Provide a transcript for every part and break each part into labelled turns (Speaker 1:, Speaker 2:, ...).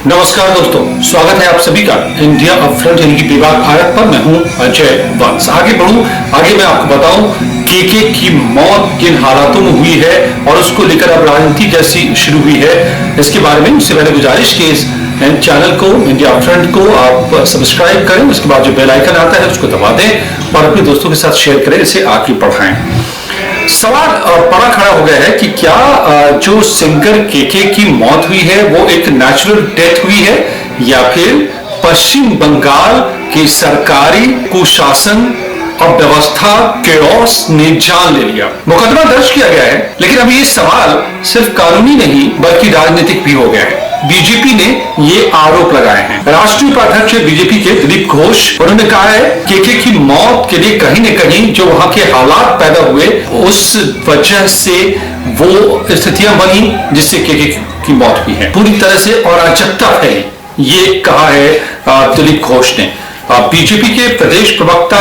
Speaker 1: नमस्कार दोस्तों, स्वागत है आप सभी का इंडिया अपफ्रंट यानी कि विवाद भारत पर। मैं हूं अजय वंश। आगे बढ़ूं, आगे मैं आपको बताऊं केके की मौत किन हालातों में हुई है और उसको लेकर अब राजनीति कैसी शुरू हुई है, इसके बारे में उससे पहले गुजारिश की इस चैनल को, इंडिया अपफ्रंट को आप सब्सक्राइब करें। उसके बाद जो बेल आइकन आता है उसको दबा दें और अपने दोस्तों के साथ शेयर करें, इसे आगे बढ़ाएं। सवाल बड़ा खड़ा हो गया है कि क्या जो सिंगर केके की मौत हुई है वो एक नेचुरल डेथ हुई है या फिर पश्चिम बंगाल की सरकारी कुशासन और व्यवस्था केओस ने जान ले लिया। मुकदमा दर्ज किया गया है, लेकिन अभी ये सवाल सिर्फ कानूनी नहीं बल्कि राजनीतिक भी हो गया है। बीजेपी ने ये आरोप लगाए हैं। राष्ट्रीय उपाध्यक्ष बीजेपी के दिलीप घोष, उन्होंने कहा है केके की मौत के लिए कहीं न कहीं जो वहां के हालात पैदा हुए उस वजह से वो स्थितियां बनी जिससे केके की मौत हुई है। पूरी तरह से अराजकता फैली, ये कहा है दिलीप घोष ने। बीजेपी के प्रदेश प्रवक्ता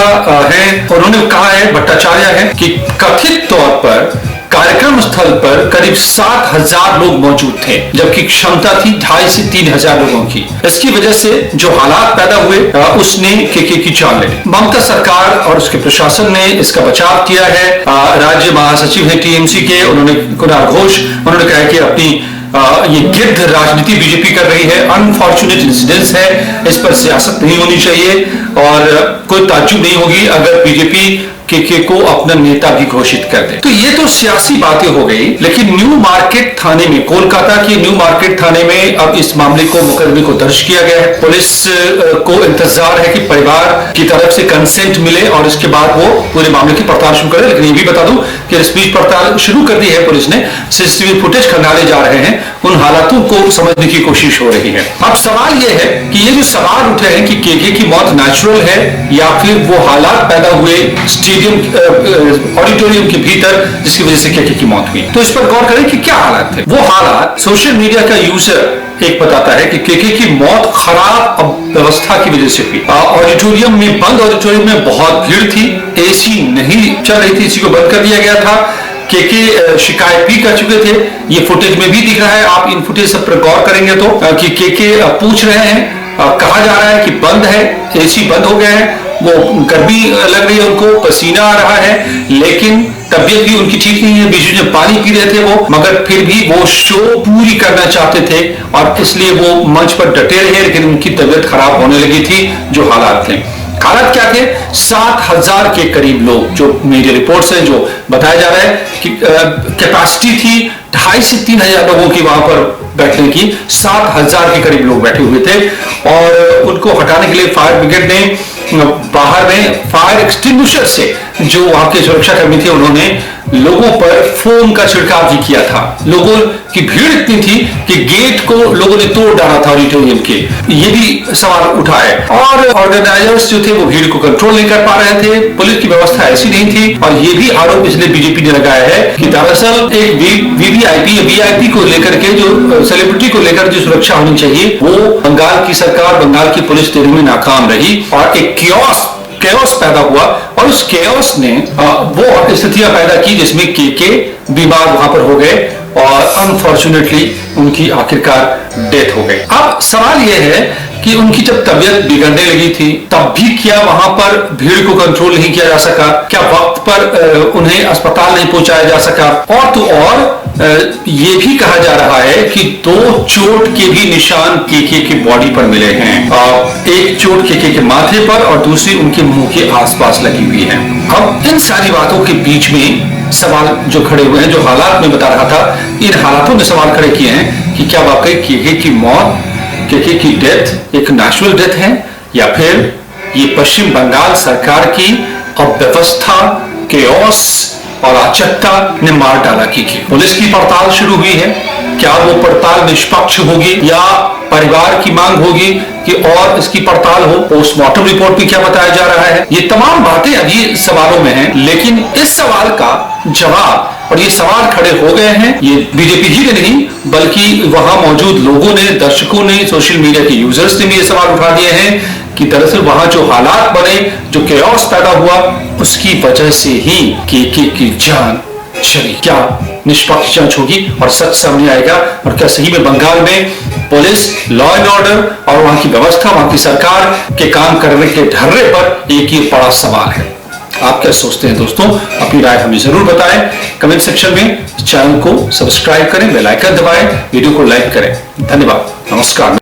Speaker 1: हैं, उन्होंने कहा है, भट्टाचार्य है, कि कथित तौर पर कार्यक्रम स्थल पर करीब 7,000 लोग मौजूद थे, जबकि क्षमता थी 2,500 से 3,000 लोगों की। इसकी वजह से जो हालात पैदा हुए उसने केके की जान ले ली। ममता सरकार और उसके प्रशासन ने इसका बचाव किया है। राज्य महासचिव है टीएमसी के, उन्होंने कुणाल घोष, उन्होंने कहा कि अपनी ये गिद्ध राजनीति बीजेपी कर रही है, अनफॉर्चुनेट इंसिडेंट्स है, इस पर सियासत नहीं होनी चाहिए और कोई ताज्जुब नहीं होगी अगर बीजेपी केके को अपना नेता भी घोषित कर दे। तो ये तो सियासी बातें हो गई, लेकिन न्यू मार्केट थाने में, कोलकाता के न्यू मार्केट थाने में अब इस मामले को, मुकदमे को दर्ज किया गया है। पुलिस को इंतजार है कि परिवार की तरफ से कंसेंट मिले और इसके बाद वो पूरे मामले की पड़ताल शुरू करे। लेकिन ये भी बता दूं कि इस बीच पड़ताल शुरू कर दी है पुलिस ने, सीसीटीवी फुटेज खंगाले जा रहे हैं, उन हालातों को समझने की कोशिश हो रही है। अब सवाल यह है कि ये जो सवाल उठे हैं कि केके की मौत नेचुरल है या फिर वो हालात पैदा हुए ऑडिटोरियम के भीतर जिसकी वजह से केके की मौत हुई, तो इस पर गौर करें कि क्या हालात थे। वो हालात सोशल मीडिया का यूजर एक बताता है कि केके की मौत खराब व्यवस्था की वजह से हुई। ऑडिटोरियम में, बंद ऑडिटोरियम में बहुत भीड़ थी, एसी नहीं चल रही थी, इसी को बंद कर दिया गया था। केके शिकायत भी कर चुके थे, ये फुटेज में भी दिख रहा है। आप इन फुटेज सब पर गौर करेंगे तो कि केके पूछ रहे हैं, कहा जा रहा है कि बंद है, एसी बंद हो गया है, वो गर्मी लग रही है, उनको पसीना आ रहा है, लेकिन तबीयत भी उनकी ठीक नहीं है, बीच में पानी पी रहे थे वो, मगर फिर भी वो शो पूरी करना चाहते थे और इसलिए वो मंच पर डटे रहे, लेकिन उनकी तबीयत खराब होने लगी थी। जो हालात थे, हालात क्या थे? 7,000 के करीब लोग, जो मीडिया रिपोर्ट्स हैं, जो बताया जा रहा है कि कैपेसिटी थी 2,500 से 3,000 लोगों की वहां पर बैठने की, 7,000 के करीब लोग बैठे हुए थे और उनको हटाने के लिए फायर ब्रिगेड ने बाहर में फायर एक्सटिंग्विशर से, जो वहां के सुरक्षा कर्मी थे, उन्होंने लोगों पर फोम का छिड़काव भी किया था। लोगों की भीड़ इतनी थी कि गेट को लोगों ने तोड़ डाला था ऑडिटोरियम के, ये भी सवाल उठा है। और ऑर्गेनाइजर्स जो थे वो भीड़ को कंट्रोल नहीं कर पा रहे थे, पुलिस की व्यवस्था ऐसी नहीं थी। और ये भी आरोप इसलिए बीजेपी ने लगाया है कि दरअसल एक वीवीआईपी को लेकर के, जो सेलिब्रिटी को लेकर जो सुरक्षा होनी चाहिए, वो बंगाल की सरकार, बंगाल की पुलिस देने में नाकाम रही और एक केओस पैदा हुआ और उस केओस ने वो स्थितियां पैदा की जिसमें केके बीमार वहां पर हो गए और अनफॉर्चुनेटली उनकी आखिरकार डेथ हो गई। अब सवाल यह है कि उनकी जब तबीयत बिगड़ने लगी थी तब भी क्या वहां पर भीड़ को कंट्रोल नहीं किया जा सका? क्या वक्त पर उन्हें अस्पताल नहीं पहुंचाया जा सका? और तो और ये भी कहा जा रहा है कि 2 चोट के भी निशान केके की बॉडी पर मिले हैं। एक चोट केके के माथे पर और दूसरी उनके मुंह के आसपास लगी हुई है। अब इन सारी बातों के बीच में सवाल जो खड़े हुए हैं, जो हालात में बता रहा था, इन हालातों ने सवाल खड़े किए हैं कि क्या वाकई केके की मौत, केके की डेथ एक नेचुरल डेथ है या फिर ये पश्चिम बंगाल सरकार की अव्यवस्था, केओस और अराजकता ने मार डाला केके। पुलिस की पड़ताल शुरू हुई है, क्या वो पड़ताल निष्पक्ष होगी या परिवार की मांग होगी कि और इसकी पड़ताल हो? पोस्टमार्टम रिपोर्ट भी क्या बताया जा रहा है? ये तमाम बातें अभी सवालों में हैं, लेकिन इस सवाल का जवाब, और ये सवाल खड़े हो गए हैं, ये बीजेपी ही ने नहीं बल्कि वहां मौजूद लोगों ने, दर्शकों ने, सोशल मीडिया के यूजर्स ने भी ये सवाल उठा दिए हैं कि दरअसल वहां जो हालात बने, जो केओस पैदा हुआ, उसकी वजह से ही केके की जान चली, क्या निष्पक्ष जांच होगी और सच सामने आएगा, और क्या सही में बंगाल में पुलिस, लॉ एंड ऑर्डर और वहां की व्यवस्था, वहां की सरकार के काम करने के ढर्रे पर एक ही बड़ा सवाल है। आप क्या सोचते हैं दोस्तों? अपनी राय हमें जरूर बताएं कमेंट सेक्शन में। चैनल को सब्सक्राइब करें, बेल आइकन दबाएं, वीडियो को लाइक करें। धन्यवाद, नमस्कार।